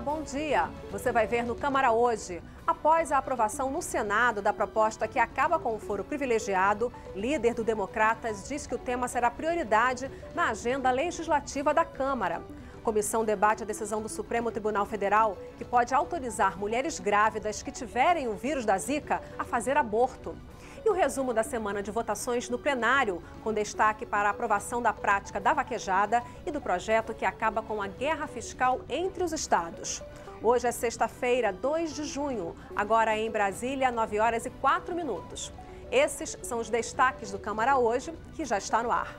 Olá, bom dia! Você vai ver no Câmara hoje. Após a aprovação no Senado da proposta que acaba com o foro privilegiado, líder do Democratas diz que o tema será prioridade na agenda legislativa da Câmara. A comissão debate a decisão do Supremo Tribunal Federal, que pode autorizar mulheres grávidas que tiverem o vírus da Zika a fazer aborto. E o resumo da semana de votações no plenário, com destaque para a aprovação da prática da vaquejada e do projeto que acaba com a guerra fiscal entre os estados. Hoje é sexta-feira, 2 de junho, agora em Brasília, 9h04. Esses são os destaques do Câmara hoje, que já está no ar.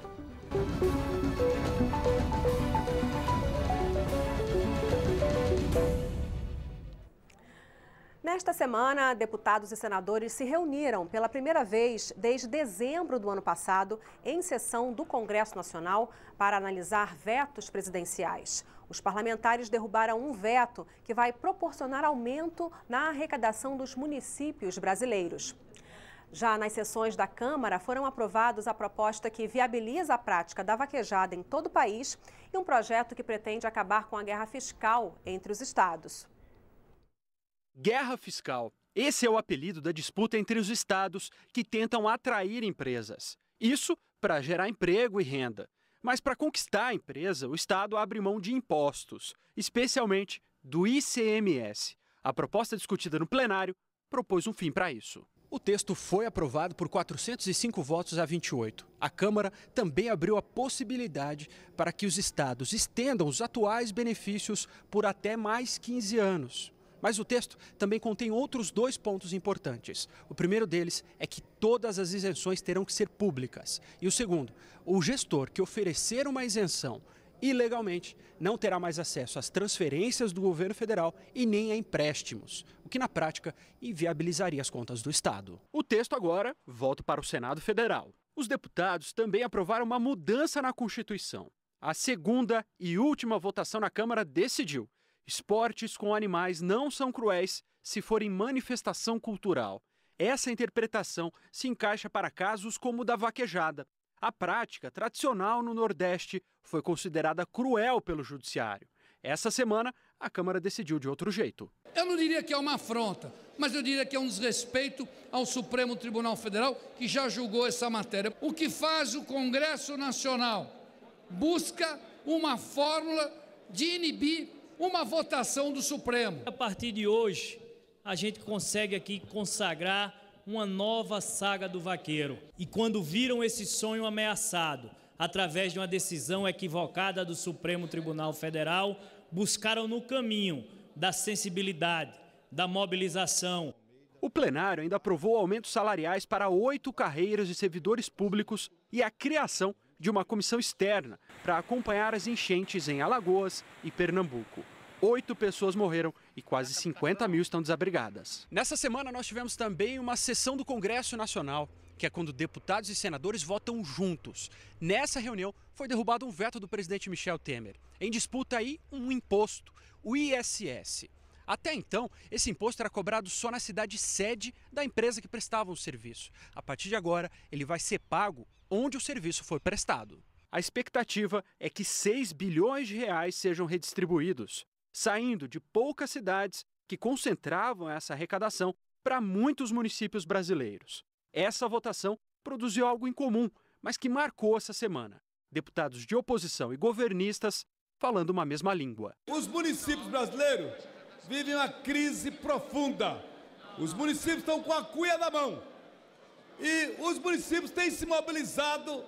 Nesta semana, deputados e senadores se reuniram pela primeira vez desde dezembro do ano passado em sessão do Congresso Nacional para analisar vetos presidenciais. Os parlamentares derrubaram um veto que vai proporcionar aumento na arrecadação dos municípios brasileiros. Já nas sessões da Câmara, foram aprovados a proposta que viabiliza a prática da vaquejada em todo o país e um projeto que pretende acabar com a guerra fiscal entre os estados. Guerra fiscal. Esse é o apelido da disputa entre os estados que tentam atrair empresas. Isso para gerar emprego e renda. Mas para conquistar a empresa, o estado abre mão de impostos, especialmente do ICMS. A proposta discutida no plenário propôs um fim para isso. O texto foi aprovado por 405 votos a 28. A Câmara também abriu a possibilidade para que os estados estendam os atuais benefícios por até mais 15 anos. Mas o texto também contém outros 2 pontos importantes. O primeiro deles é que todas as isenções terão que ser públicas. E o segundo, o gestor que oferecer uma isenção ilegalmente não terá mais acesso às transferências do governo federal e nem a empréstimos, o que na prática inviabilizaria as contas do Estado. O texto agora volta para o Senado Federal. Os deputados também aprovaram uma mudança na Constituição. A segunda e última votação na Câmara decidiu: esportes com animais não são cruéis se forem manifestação cultural. Essa interpretação se encaixa para casos como o da vaquejada. A prática tradicional no Nordeste foi considerada cruel pelo Judiciário. Essa semana, a Câmara decidiu de outro jeito. Eu não diria que é uma afronta, mas eu diria que é um desrespeito ao Supremo Tribunal Federal, que já julgou essa matéria. O que faz o Congresso Nacional? Busca uma fórmula de inibir uma votação do Supremo. A partir de hoje, a gente consegue aqui consagrar uma nova saga do vaqueiro. E quando viram esse sonho ameaçado, através de uma decisão equivocada do Supremo Tribunal Federal, buscaram no caminho da sensibilidade, da mobilização. O plenário ainda aprovou aumentos salariais para 8 carreiras de servidores públicos e a criação de uma comissão externa para acompanhar as enchentes em Alagoas e Pernambuco. 8 pessoas morreram e quase 50 mil estão desabrigadas. Nessa semana nós tivemos também uma sessão do Congresso Nacional, que é quando deputados e senadores votam juntos. Nessa reunião foi derrubado um veto do presidente Michel Temer. Em disputa aí um imposto, o ISS. Até então, esse imposto era cobrado só na cidade sede da empresa que prestava o serviço. A partir de agora, ele vai ser pago onde o serviço for prestado. A expectativa é que 6 bilhões de reais sejam redistribuídos, saindo de poucas cidades que concentravam essa arrecadação para muitos municípios brasileiros. Essa votação produziu algo incomum, mas que marcou essa semana. Deputados de oposição e governistas falando uma mesma língua. Os municípios brasileiros vivem uma crise profunda. Os municípios estão com a cuia na mão. E os municípios têm se mobilizado.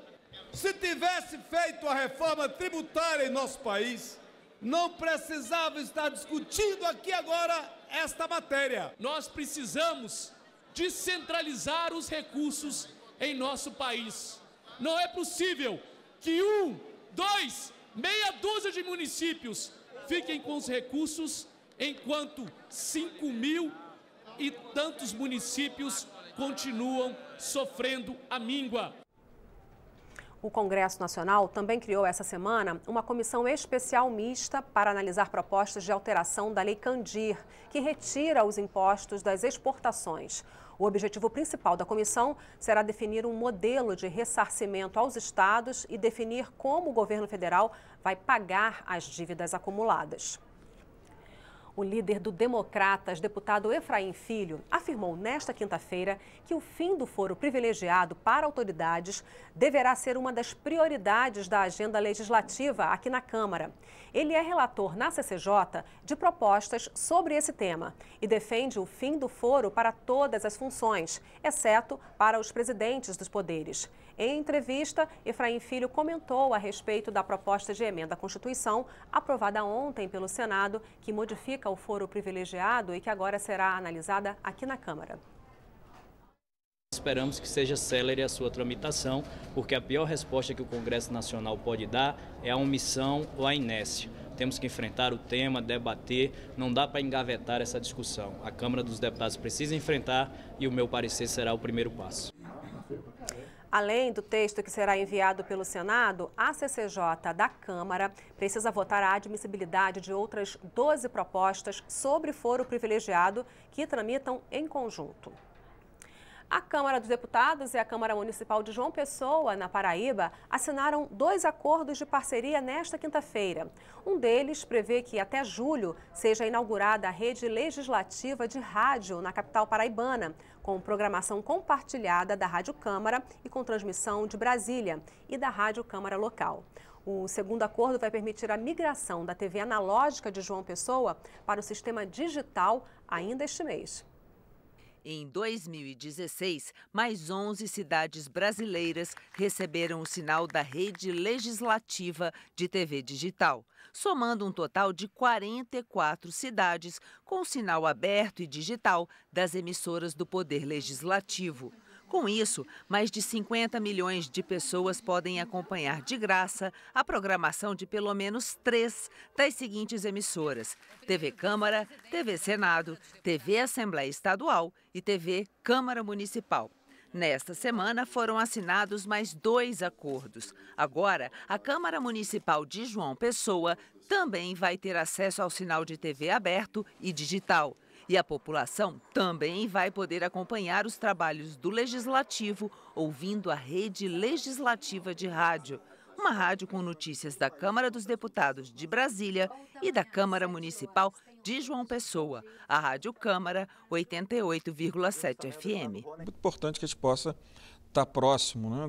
Se tivesse feito a reforma tributária em nosso país, não precisava estar discutindo aqui agora esta matéria. Nós precisamos descentralizar os recursos em nosso país. Não é possível que 1, 2, meia dúzia de municípios fiquem com os recursos, enquanto 5 mil e tantos municípios continuam sofrendo a míngua. O Congresso Nacional também criou essa semana uma comissão especial mista para analisar propostas de alteração da Lei Candir, que retira os impostos das exportações. O objetivo principal da comissão será definir um modelo de ressarcimento aos estados e definir como o governo federal vai pagar as dívidas acumuladas. O líder do Democratas, deputado Efraim Filho, afirmou nesta quinta-feira que o fim do foro privilegiado para autoridades deverá ser uma das prioridades da agenda legislativa aqui na Câmara. Ele é relator na CCJ de propostas sobre esse tema e defende o fim do foro para todas as funções, exceto para os presidentes dos poderes. Em entrevista, Efraim Filho comentou a respeito da proposta de emenda à Constituição aprovada ontem pelo Senado, que modifica o foro privilegiado e que agora será analisada aqui na Câmara. Esperamos que seja célere a sua tramitação, porque a pior resposta que o Congresso Nacional pode dar é a omissão ou a inércia. Temos que enfrentar o tema, debater, não dá para engavetar essa discussão. A Câmara dos Deputados precisa enfrentar e o meu parecer será o primeiro passo. Além do texto que será enviado pelo Senado, a CCJ da Câmara precisa votar a admissibilidade de outras 12 propostas sobre foro privilegiado que tramitam em conjunto. A Câmara dos Deputados e a Câmara Municipal de João Pessoa, na Paraíba, assinaram 2 acordos de parceria nesta quinta-feira. Um deles prevê que até julho seja inaugurada a rede legislativa de rádio na capital paraibana, com programação compartilhada da Rádio Câmara e com transmissão de Brasília e da Rádio Câmara local. O segundo acordo vai permitir a migração da TV analógica de João Pessoa para o sistema digital ainda este mês. Em 2016, mais 11 cidades brasileiras receberam o sinal da rede legislativa de TV digital, somando um total de 44 cidades com o sinal aberto e digital das emissoras do Poder Legislativo. Com isso, mais de 50 milhões de pessoas podem acompanhar de graça a programação de pelo menos 3 das seguintes emissoras: TV Câmara, TV Senado, TV Assembleia Estadual e TV Câmara Municipal. Nesta semana foram assinados mais 2 acordos. Agora, a Câmara Municipal de João Pessoa também vai ter acesso ao sinal de TV aberto e digital. E a população também vai poder acompanhar os trabalhos do Legislativo ouvindo a rede legislativa de rádio. Uma rádio com notícias da Câmara dos Deputados de Brasília e da Câmara Municipal de João Pessoa, a Rádio Câmara 88,7 FM. É muito importante que a gente possa estar próximo, né,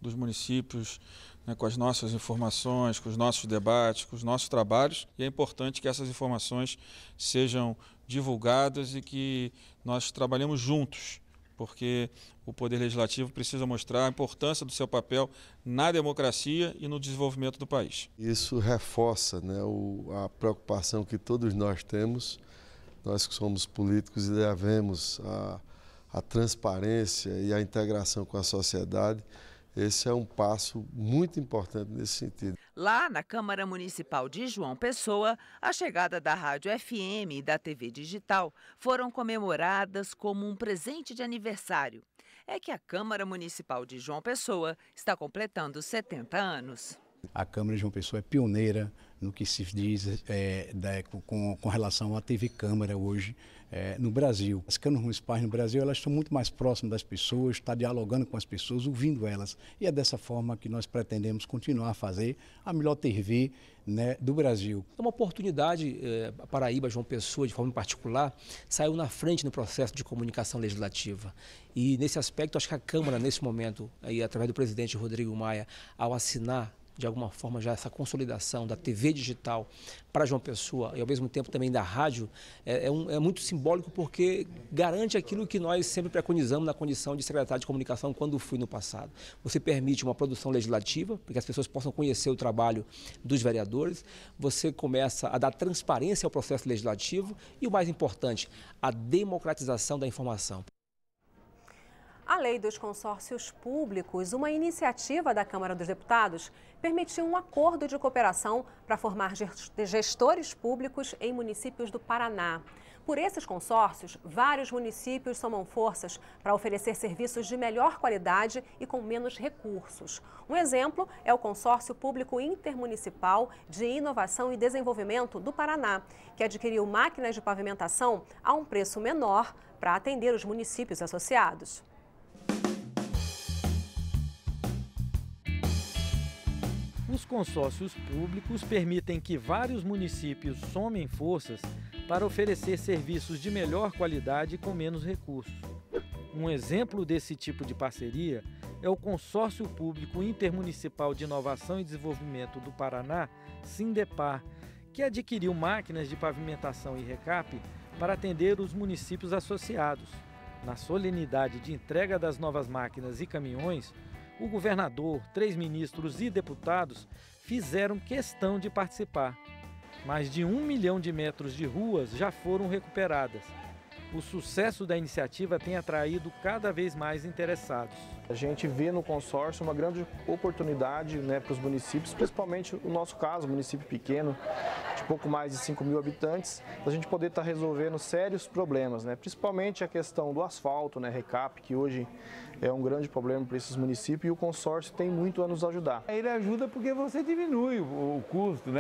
dos municípios, né, com as nossas informações, com os nossos debates, com os nossos trabalhos. E é importante que essas informações sejam divulgadas e que nós trabalhemos juntos, porque o Poder Legislativo precisa mostrar a importância do seu papel na democracia e no desenvolvimento do país. Isso reforça, né, a preocupação que todos nós temos, nós que somos políticos e devemos a transparência e a integração com a sociedade. Esse é um passo muito importante nesse sentido. Lá na Câmara Municipal de João Pessoa, a chegada da Rádio FM e da TV Digital foram comemoradas como um presente de aniversário. É que a Câmara Municipal de João Pessoa está completando 70 anos. A Câmara de João Pessoa é pioneira no que se diz com relação à TV Câmara hoje no Brasil. As câmaras municipais no Brasil, elas estão muito mais próximas das pessoas, está dialogando com as pessoas, ouvindo elas. E é dessa forma que nós pretendemos continuar a fazer a melhor TV, né, do Brasil. É uma oportunidade, a Paraíba, João Pessoa, de forma particular, saiu na frente no processo de comunicação legislativa. E nesse aspecto, acho que a Câmara, nesse momento, aí, através do presidente Rodrigo Maia, ao assinar de alguma forma já essa consolidação da TV digital para João Pessoa e ao mesmo tempo também da rádio, é muito simbólico porque garante aquilo que nós sempre preconizamos na condição de secretário de comunicação quando fui no passado. Você permite uma produção legislativa, para que as pessoas possam conhecer o trabalho dos vereadores, você começa a dar transparência ao processo legislativo e o mais importante, a democratização da informação. A Lei dos Consórcios Públicos, uma iniciativa da Câmara dos Deputados, permitiu um acordo de cooperação para formar gestores públicos em municípios do Paraná. Por esses consórcios, vários municípios somam forças para oferecer serviços de melhor qualidade e com menos recursos. Um exemplo é o Consórcio Público Intermunicipal de Inovação e Desenvolvimento do Paraná, que adquiriu máquinas de pavimentação a um preço menor para atender os municípios associados. Os consórcios públicos permitem que vários municípios somem forças para oferecer serviços de melhor qualidade e com menos recursos. Um exemplo desse tipo de parceria é o Consórcio Público Intermunicipal de Inovação e Desenvolvimento do Paraná, Sindepar, que adquiriu máquinas de pavimentação e recap para atender os municípios associados. Na solenidade de entrega das novas máquinas e caminhões, o governador, 3 ministros e deputados fizeram questão de participar. Mais de 1 milhão de metros de ruas já foram recuperadas. O sucesso da iniciativa tem atraído cada vez mais interessados. A gente vê no consórcio uma grande oportunidade, para os municípios, principalmente o nosso caso, município pequeno, de pouco mais de 5 mil habitantes, a gente poder estar resolvendo sérios problemas, principalmente a questão do asfalto, recap, que hoje é um grande problema para esses municípios, e o consórcio tem muito a nos ajudar. Ele ajuda porque você diminui o custo,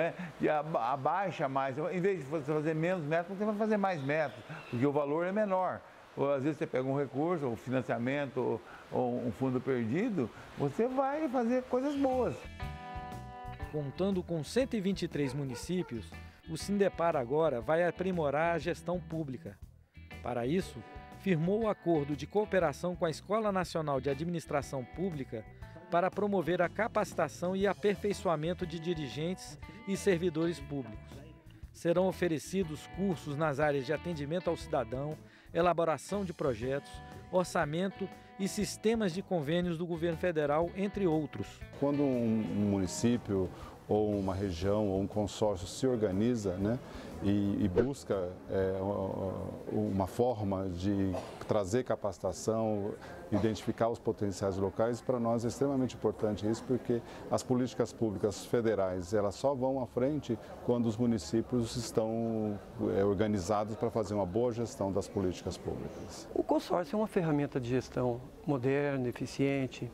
e abaixa mais. Em vez de você fazer menos metros, você vai fazer mais metros, porque o valor é menor. Ou às vezes você pega um recurso, um financiamento, ou um fundo perdido, você vai fazer coisas boas. Contando com 123 municípios, o Sindepar agora vai aprimorar a gestão pública. Para isso, firmou o acordo de cooperação com a Escola Nacional de Administração Pública para promover a capacitação e aperfeiçoamento de dirigentes e servidores públicos. Serão oferecidos cursos nas áreas de atendimento ao cidadão, elaboração de projetos, orçamento e sistemas de convênios do governo federal, entre outros. Quando um município ou uma região ou um consórcio se organiza, e busca uma forma de trazer capacitação, identificar os potenciais locais, para nós é extremamente importante isso, porque as políticas públicas federais elas só vão à frente quando os municípios estão organizados para fazer uma boa gestão das políticas públicas. O consórcio é uma ferramenta de gestão moderna, eficiente,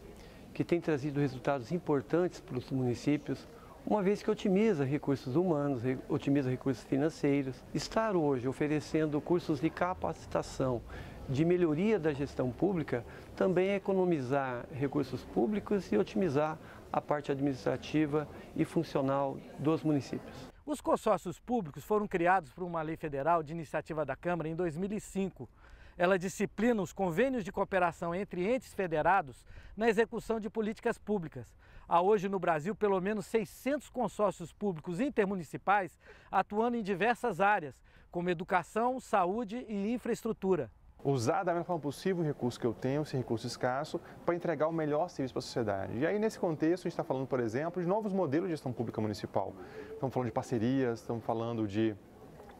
que tem trazido resultados importantes para os municípios, uma vez que otimiza recursos humanos, otimiza recursos financeiros. Estar hoje oferecendo cursos de capacitação, de melhoria da gestão pública, também é economizar recursos públicos e otimizar a parte administrativa e funcional dos municípios. Os consórcios públicos foram criados por uma lei federal de iniciativa da Câmara em 2005. Ela disciplina os convênios de cooperação entre entes federados na execução de políticas públicas. Há hoje no Brasil pelo menos 600 consórcios públicos intermunicipais atuando em diversas áreas, como educação, saúde e infraestrutura. Usar da melhor forma possível o recurso que eu tenho, esse recurso escasso, para entregar o melhor serviço para a sociedade. E aí, nesse contexto, a gente está falando, por exemplo, de novos modelos de gestão pública municipal. Estamos falando de parcerias, estamos falando de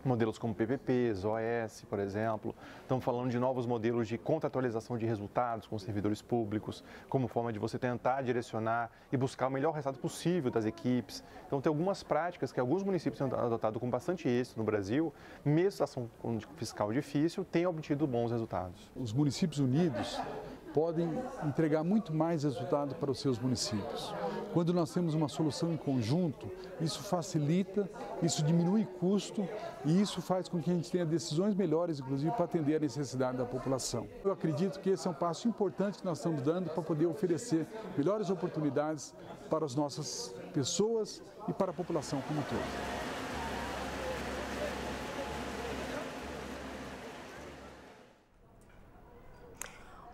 modelos como PPPs, OS, por exemplo. Estamos falando de novos modelos de contratualização de resultados com servidores públicos, como forma de você tentar direcionar e buscar o melhor resultado possível das equipes. Então, tem algumas práticas que alguns municípios têm adotado com bastante êxito no Brasil, mesmo a situação fiscal difícil, têm obtido bons resultados. Os municípios unidos podem entregar muito mais resultado para os seus municípios. Quando nós temos uma solução em conjunto, isso facilita, isso diminui custo e isso faz com que a gente tenha decisões melhores, inclusive, para atender a necessidade da população. Eu acredito que esse é um passo importante que nós estamos dando para poder oferecer melhores oportunidades para as nossas pessoas e para a população como um todo.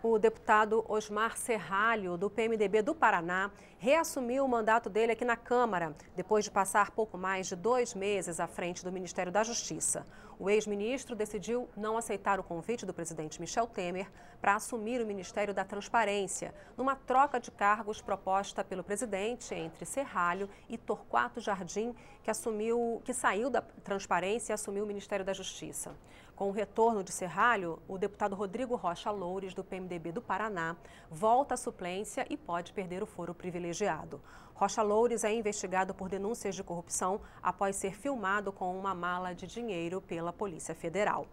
O deputado Osmar Serralho, do PMDB do Paraná, reassumiu o mandato dele aqui na Câmara, depois de passar pouco mais de 2 meses à frente do Ministério da Justiça. O ex-ministro decidiu não aceitar o convite do presidente Michel Temer para assumir o Ministério da Transparência, numa troca de cargos proposta pelo presidente entre Serralho e Torquato Jardim, que saiu da Transparência e assumiu o Ministério da Justiça. Com o retorno de Serralho, o deputado Rodrigo Rocha Loures, do PMDB do Paraná, volta à suplência e pode perder o foro privilegiado. Rocha Loures é investigado por denúncias de corrupção após ser filmado com uma mala de dinheiro pela Polícia Federal.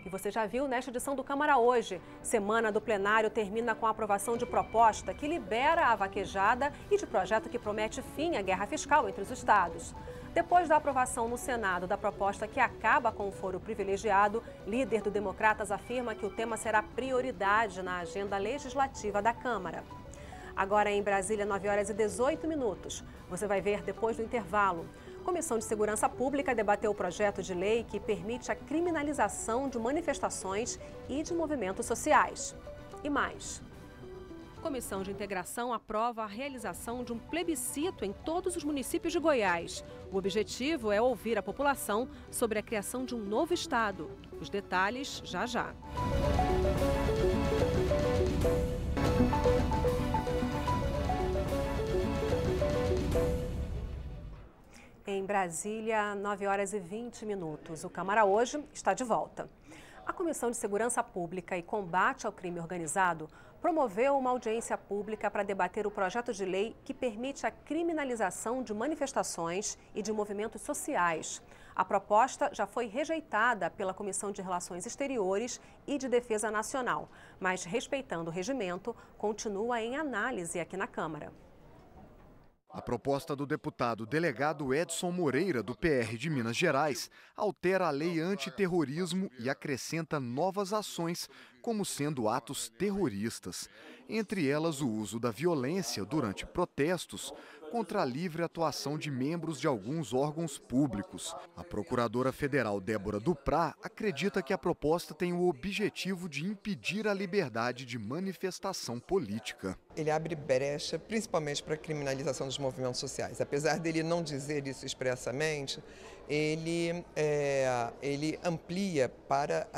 E você já viu nesta edição do Câmara Hoje. Semana do plenário termina com a aprovação de proposta que libera a vaquejada e de projeto que promete fim à guerra fiscal entre os estados. Depois da aprovação no Senado da proposta que acaba com o foro privilegiado, líder do Democratas afirma que o tema será prioridade na agenda legislativa da Câmara. Agora em Brasília, 9h18. Você vai ver depois do intervalo. Comissão de Segurança Pública debateu o projeto de lei que permite a criminalização de manifestações e de movimentos sociais. E mais. A Comissão de Integração aprova a realização de um plebiscito em todos os municípios de Goiás. O objetivo é ouvir a população sobre a criação de um novo estado. Os detalhes já já. Em Brasília, 9 horas e 20 minutos. O Câmara hoje está de volta. A Comissão de Segurança Pública e Combate ao Crime Organizado promoveu uma audiência pública para debater o projeto de lei que permite a criminalização de manifestações e de movimentos sociais. A proposta já foi rejeitada pela Comissão de Relações Exteriores e de Defesa Nacional, mas, respeitando o regimento, continua em análise aqui na Câmara. A proposta do deputado delegado Edson Moreira, do PR de Minas Gerais, altera a lei antiterrorismo e acrescenta novas ações como sendo atos terroristas. Entre elas, o uso da violência durante protestos contra a livre atuação de membros de alguns órgãos públicos. A procuradora federal Débora Duprá acredita que a proposta tem o objetivo de impedir a liberdade de manifestação política. Ele abre brecha principalmente para a criminalização dos movimentos sociais. Apesar dele não dizer isso expressamente, ele amplia para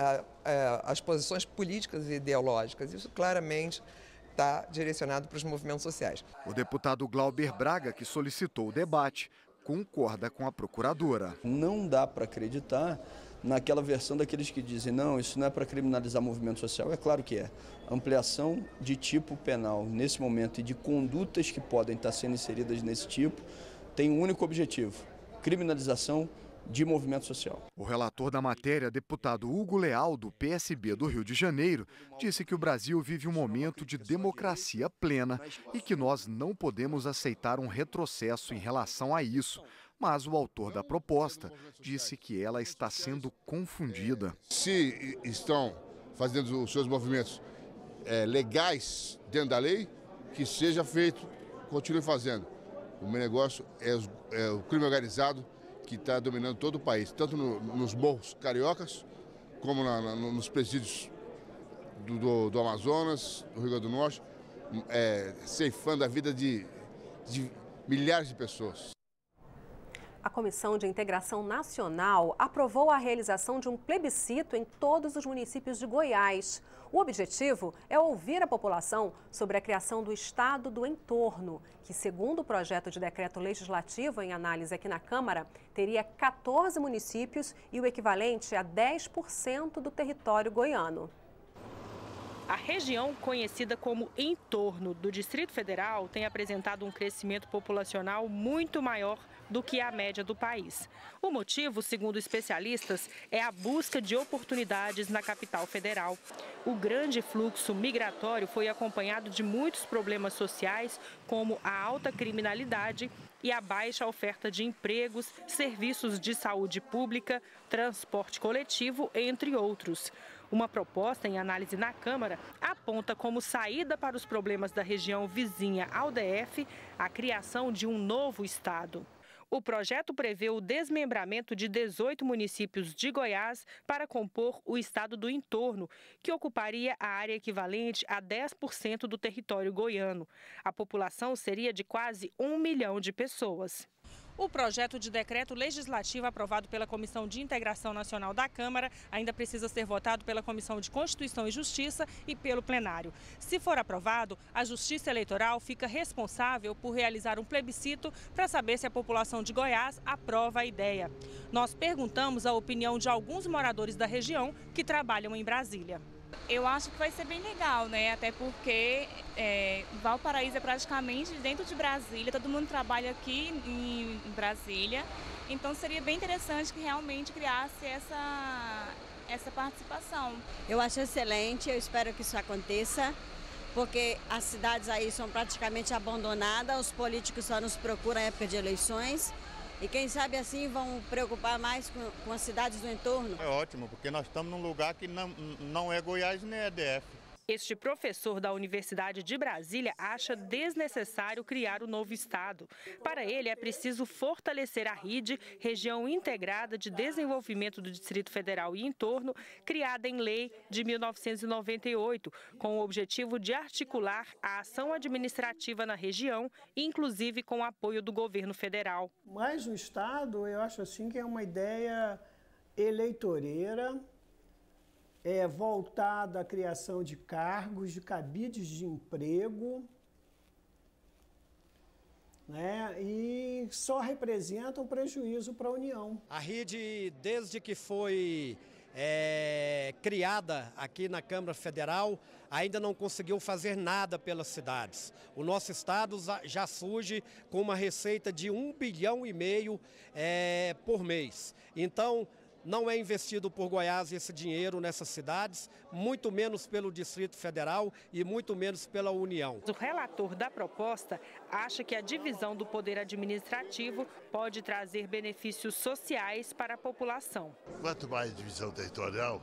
as posições políticas e ideológicas. Isso claramente está direcionado para os movimentos sociais. O deputado Glauber Braga, que solicitou o debate, concorda com a procuradora. Não dá para acreditar naquela versão daqueles que dizem não, isso não é para criminalizar movimento social. É claro que é. Ampliação de tipo penal nesse momento e de condutas que podem estar sendo inseridas nesse tipo tem um único objetivo: criminalização de movimento social. O relator da matéria, deputado Hugo Leal, do PSB do Rio de Janeiro, disse que o Brasil vive um momento de democracia plena e que nós não podemos aceitar um retrocesso em relação a isso. Mas o autor da proposta disse que ela está sendo confundida. Se estão fazendo os seus movimentos legais dentro da lei, que seja feito, continue fazendo. O meu negócio é o crime organizado, que está dominando todo o país, tanto nos morros cariocas, como nos presídios do Amazonas, do Rio Grande do Norte, ceifando a vida de milhares de pessoas. A Comissão de Integração Nacional aprovou a realização de um plebiscito em todos os municípios de Goiás. O objetivo é ouvir a população sobre a criação do Estado do Entorno, que, segundo o projeto de decreto legislativo em análise aqui na Câmara, teria 14 municípios e o equivalente a 10% do território goiano. A região conhecida como Entorno do Distrito Federal tem apresentado um crescimento populacional muito maior do que a média do país. O motivo, segundo especialistas, é a busca de oportunidades na capital federal. O grande fluxo migratório foi acompanhado de muitos problemas sociais, como a alta criminalidade e a baixa oferta de empregos, serviços de saúde pública, transporte coletivo, entre outros. Uma proposta em análise na Câmara aponta como saída para os problemas da região vizinha ao DF a criação de um novo estado. O projeto prevê o desmembramento de 18 municípios de Goiás para compor o estado do Entorno, que ocuparia a área equivalente a 10% do território goiano. A população seria de quase 1 milhão de pessoas. O projeto de decreto legislativo aprovado pela Comissão de Integração Nacional da Câmara ainda precisa ser votado pela Comissão de Constituição e Justiça e pelo plenário. Se for aprovado, a Justiça Eleitoral fica responsável por realizar um plebiscito para saber se a população de Goiás aprova a ideia. Nós perguntamos a opinião de alguns moradores da região que trabalham em Brasília. Eu acho que vai ser bem legal, né? Até porque Valparaíso é praticamente dentro de Brasília, todo mundo trabalha aqui em Brasília, então seria bem interessante que realmente criasse essa participação. Eu acho excelente, eu espero que isso aconteça, porque as cidades aí são praticamente abandonadas, os políticos só nos procuram em época de eleições. E quem sabe assim vão preocupar mais com as cidades do entorno. É ótimo, porque nós estamos num lugar que não é Goiás nem é DF. Este professor da Universidade de Brasília acha desnecessário criar o novo estado. Para ele, é preciso fortalecer a RIDE, Região Integrada de Desenvolvimento do Distrito Federal e Entorno, criada em lei de 1998, com o objetivo de articular a ação administrativa na região, inclusive com o apoio do governo federal. Mas o estado, eu acho assim que é uma ideia eleitoreira, voltada à criação de cargos, de cabides de emprego, né? E só representa um prejuízo para a União. A RIDE, desde que foi criada aqui na Câmara Federal, ainda não conseguiu fazer nada pelas cidades. O nosso estado já surge com uma receita de 1,5 bilhão por mês. Então, não é investido por Goiás esse dinheiro nessas cidades, muito menos pelo Distrito Federal e muito menos pela União. O relator da proposta acha que a divisão do poder administrativo pode trazer benefícios sociais para a população. Quanto mais divisão territorial,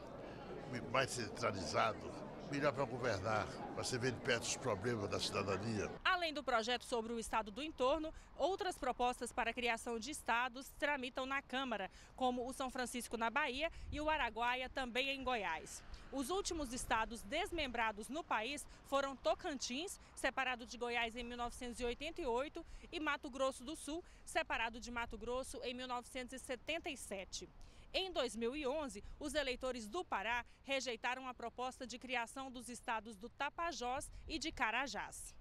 mais centralizado, melhor para governar, para você ver de perto os problemas da cidadania. Além do projeto sobre o estado do entorno, outras propostas para a criação de estados tramitam na Câmara, como o São Francisco na Bahia e o Araguaia também em Goiás. Os últimos estados desmembrados no país foram Tocantins, separado de Goiás em 1988, e Mato Grosso do Sul, separado de Mato Grosso em 1977. Em 2011, os eleitores do Pará rejeitaram a proposta de criação dos estados do Tapajós e de Carajás.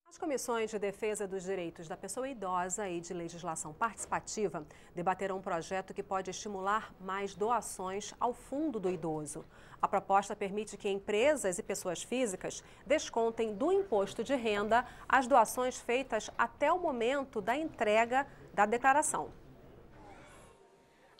As comissões de defesa dos direitos da pessoa idosa e de legislação participativa debateram um projeto que pode estimular mais doações ao Fundo do Idoso. A proposta permite que empresas e pessoas físicas descontem do imposto de renda as doações feitas até o momento da entrega da declaração.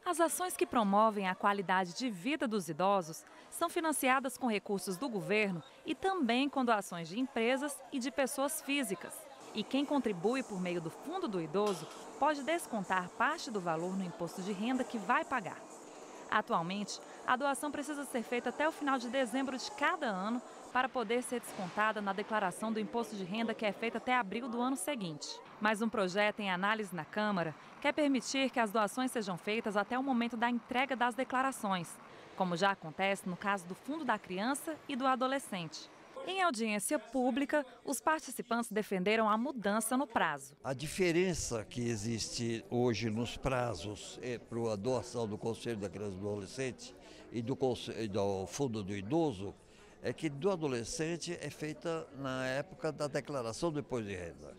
As ações que promovem a qualidade de vida dos idosos são financiadas com recursos do governo e também com doações de empresas e de pessoas físicas. E quem contribui por meio do Fundo do Idoso pode descontar parte do valor no imposto de renda que vai pagar. Atualmente, a doação precisa ser feita até o final de dezembro de cada ano para poder ser descontada na declaração do imposto de renda que é feita até abril do ano seguinte. Mas um projeto em análise na Câmara quer permitir que as doações sejam feitas até o momento da entrega das declarações, como já acontece no caso do Fundo da Criança e do Adolescente. Em audiência pública, os participantes defenderam a mudança no prazo. A diferença que existe hoje nos prazos para a doação do Conselho da Criança e do Adolescente e do Fundo do Idoso é que do adolescente é feita na época da declaração do imposto de renda,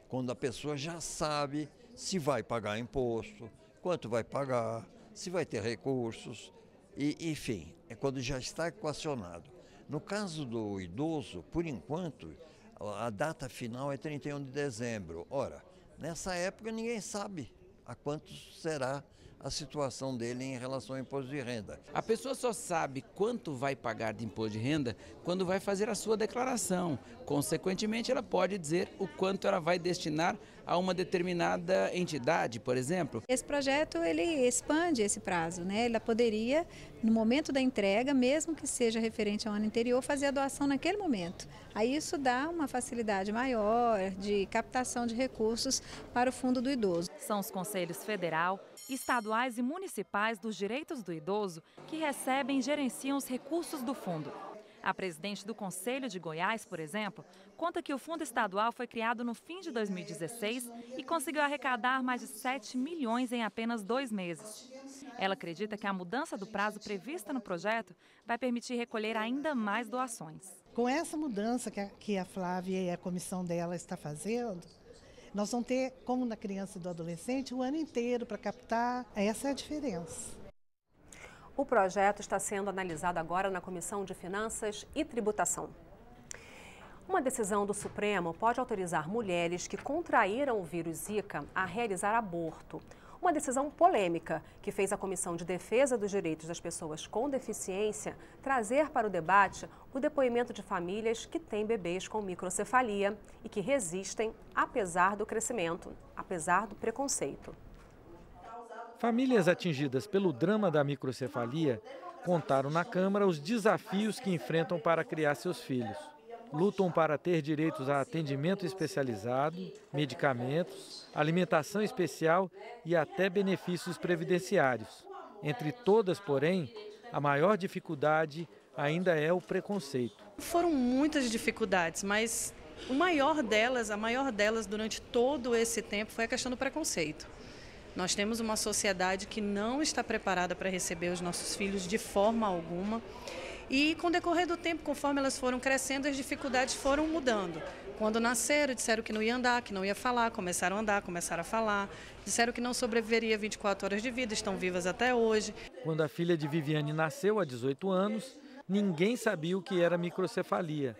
quando a pessoa já sabe se vai pagar imposto, quanto vai pagar, se vai ter recursos, e, enfim, é quando já está equacionado. No caso do idoso, por enquanto, a data final é 31 de dezembro. Ora, nessa época ninguém sabe a quanto será a situação dele em relação ao imposto de renda. A pessoa só sabe quanto vai pagar de imposto de renda quando vai fazer a sua declaração. Consequentemente, ela pode dizer o quanto ela vai destinar a uma determinada entidade, por exemplo. Esse projeto, ele expande esse prazo, né? Ela poderia, no momento da entrega, mesmo que seja referente ao ano anterior, fazer a doação naquele momento. Aí isso dá uma facilidade maior de captação de recursos para o Fundo do Idoso. São os conselhos federal, estaduais e municipais dos direitos do idoso que recebem e gerenciam os recursos do fundo. A presidente do Conselho de Goiás, por exemplo, conta que o fundo estadual foi criado no fim de 2016 e conseguiu arrecadar mais de 7 milhões em apenas 2 meses. Ela acredita que a mudança do prazo prevista no projeto vai permitir recolher ainda mais doações. Com essa mudança que a Flávia e a comissão dela está fazendo, nós vamos ter, como na criança e do adolescente, o ano inteiro para captar. Essa é a diferença. O projeto está sendo analisado agora na Comissão de Finanças e Tributação. Uma decisão do Supremo pode autorizar mulheres que contraíram o vírus Zika a realizar aborto. Uma decisão polêmica que fez a Comissão de Defesa dos Direitos das Pessoas com Deficiência trazer para o debate o depoimento de famílias que têm bebês com microcefalia e que resistem apesar do crescimento, apesar do preconceito. Famílias atingidas pelo drama da microcefalia contaram na Câmara os desafios que enfrentam para criar seus filhos. Lutam para ter direitos a atendimento especializado, medicamentos, alimentação especial e até benefícios previdenciários. Entre todas, porém, a maior dificuldade ainda é o preconceito. Foram muitas dificuldades, mas a maior delas durante todo esse tempo foi a questão do preconceito. Nós temos uma sociedade que não está preparada para receber os nossos filhos de forma alguma. E com o decorrer do tempo, conforme elas foram crescendo, as dificuldades foram mudando. Quando nasceram, disseram que não ia andar, que não ia falar, começaram a andar, começaram a falar. Disseram que não sobreviveria 24 horas de vida, estão vivas até hoje. Quando a filha de Viviane nasceu há 18 anos, ninguém sabia o que era microcefalia.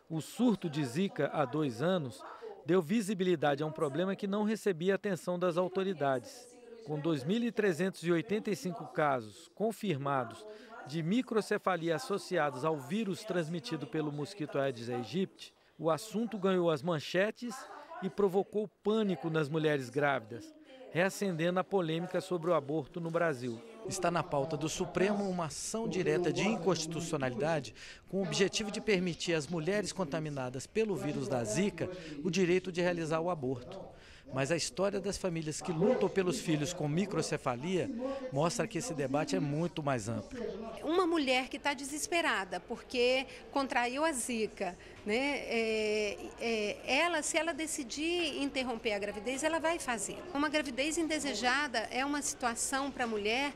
O surto de Zika, há 2 anos, deu visibilidade a um problema que não recebia atenção das autoridades. Com 2.385 casos confirmados de microcefalia associados ao vírus transmitido pelo mosquito Aedes aegypti, o assunto ganhou as manchetes e provocou pânico nas mulheres grávidas, reacendendo a polêmica sobre o aborto no Brasil. Está na pauta do Supremo uma ação direta de inconstitucionalidade com o objetivo de permitir às mulheres contaminadas pelo vírus da Zika o direito de realizar o aborto. Mas a história das famílias que lutam pelos filhos com microcefalia mostra que esse debate é muito mais amplo. Uma mulher que está desesperada porque contraiu a Zika, né? Se ela decidir interromper a gravidez, ela vai fazer. Uma gravidez indesejada é uma situação para a mulher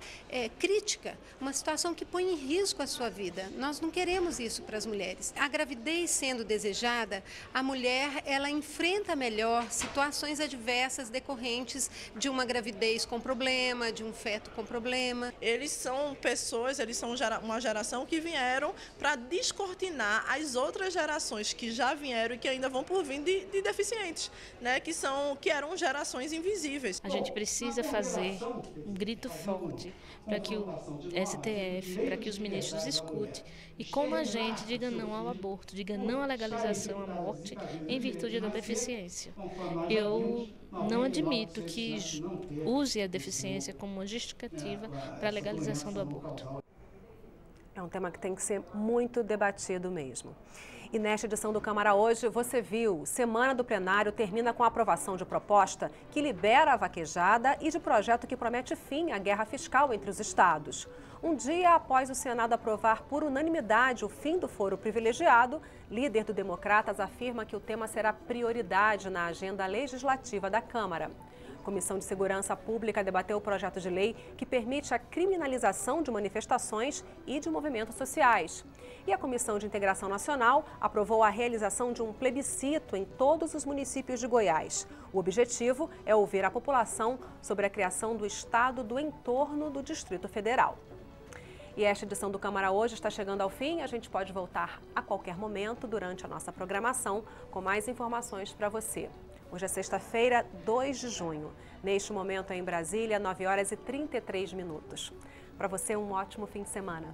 crítica, uma situação que põe em risco a sua vida. Nós não queremos isso para as mulheres. A gravidez sendo desejada, a mulher ela enfrenta melhor situações adversas decorrentes de uma gravidez com problema, de um feto com problema. Eles são pessoas, eles são uma geração que vieram para descortinar as outras gerações que já vieram e que ainda vão por vir de deficientes, né? Que eram gerações invisíveis. A gente precisa fazer um grito forte para que o STF, para que os ministros escutem e como a gente diga não ao aborto, diga não à legalização à morte em virtude da deficiência. Eu não admito que use a deficiência como uma justificativa para a legalização do aborto. É um tema que tem que ser muito debatido mesmo. E nesta edição do Câmara Hoje, você viu, semana do plenário termina com a aprovação de proposta que libera a vaquejada e de projeto que promete fim à guerra fiscal entre os estados. Um dia após o Senado aprovar por unanimidade o fim do foro privilegiado, líder do Democratas afirma que o tema será prioridade na agenda legislativa da Câmara. A Comissão de Segurança Pública debateu o projeto de lei que permite a criminalização de manifestações e de movimentos sociais. E a Comissão de Integração Nacional aprovou a realização de um plebiscito em todos os municípios de Goiás. O objetivo é ouvir a população sobre a criação do estado do entorno do Distrito Federal. E esta edição do Câmara Hoje está chegando ao fim. A gente pode voltar a qualquer momento durante a nossa programação com mais informações para você. Hoje é sexta-feira, 2 de junho. Neste momento em Brasília, 9h33. Para você, um ótimo fim de semana.